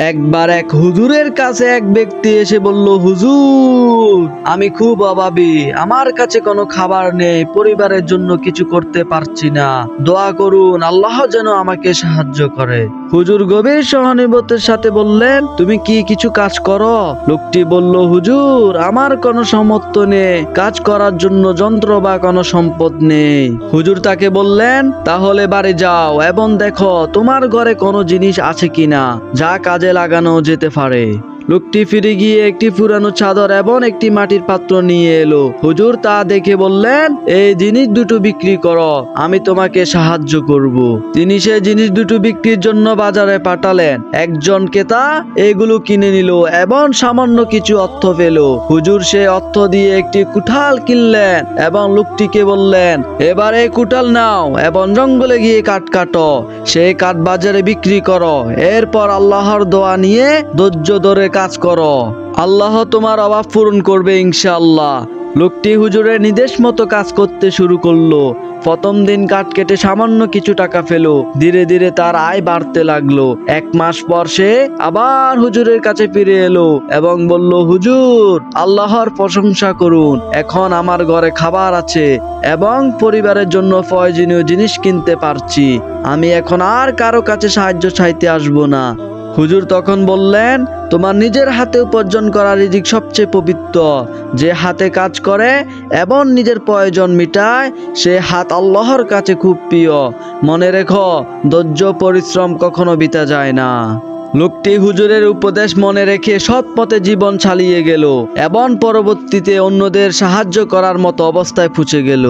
একবার এক হুজুরের কাছে এক ব্যক্তি এসে বলল, হুজুর, আমি খুব অভাবী, আমার কাছে কোনো খাবার নেই, পরিবারের জন্য কিছু করতে পারছি না, দোয়া করুন, আল্লাহ যেন আমাকে সাহায্য করে। হুজুর গভীর সহানুভূতির সাথে বললেন, তুমি কি কিছু কাজ করো? লোকটি বলল, হুজুর, আমার কোনো সামর্থ্য নেই, কাজ করার জন্য যন্ত্র বা কোনো সম্পদ নেই। হুজুর তাকে বললেন, তাহলে বাড়ি যাও এবং দেখো তোমার ঘরে কোনো জিনিস আছে কিনা যা কাজে লাগানো যেতে পারে। লোকটি ফিরে গিয়ে একটি পুরানো চাদর এবং একটি মাটির পাত্র নিয়ে এলো। হুজুর তা দেখে বললেন, এই জিনিস দুটো বিক্রি করো, আমি তোমাকে সাহায্য করব। তিনি সেই জিনিস দুটো বিক্রির জন্য বাজারে পাঠালেন। একজন ক্রেতা এগুলো কিনে নিল এবং সামান্য কিছু অর্থ পেল। হুজুর সে অর্থ দিয়ে একটি কুঠাল কিনলেন এবং লোকটিকে বললেন, এবার এই কুঠাল নাও এবং জঙ্গলে গিয়ে কাঠ কাটো, সেই কাঠ বাজারে বিক্রি করো, এরপর আল্লাহর দোয়া নিয়ে ধৈর্য ধরে কাজ করো, আল্লাহ তোমার অভাব পূরণ করবে ইনশাআল্লাহ। লোকটি হুজুরের নির্দেশ মতো কাজ করতে শুরু করলো। প্রথম দিন কাঠ কেটে সামান্য কিছু টাকা পেল। ধীরে ধীরে তার আয় বাড়তে লাগলো। 1 মাস পর সে আবার হুজুরের কাছে ফিরে এলো এবং বলল, হুজুর, আল্লাহর প্রশংসা করুন, এখন আমার ঘরে খাবার আছে এবং পরিবারের জন্য প্রয়োজনীয় জিনিস কিনতে পারছি, আমি এখন আর কারো কাছে সাহায্য চাইতে আসবো না। হুজুর তখন বললেন, তোমার নিজের হাতে উপার্জন করা রিজিক সবচেয়ে পবিত্র। যে হাতে কাজ করে এবং নিজের প্রয়োজন মিটায়, সে হাত আল্লাহর কাছে খুব প্রিয়। মনে রেখো, ধৈর্য পরিশ্রম কখনো বৃথা যায় না। লোকটি হুজুরের উপদেশ মনে রেখে সৎ পথে জীবন চালিয়ে গেল এবং পরবর্তীতে অন্যদের সাহায্য করার মতো অবস্থায় পৌঁছে গেল।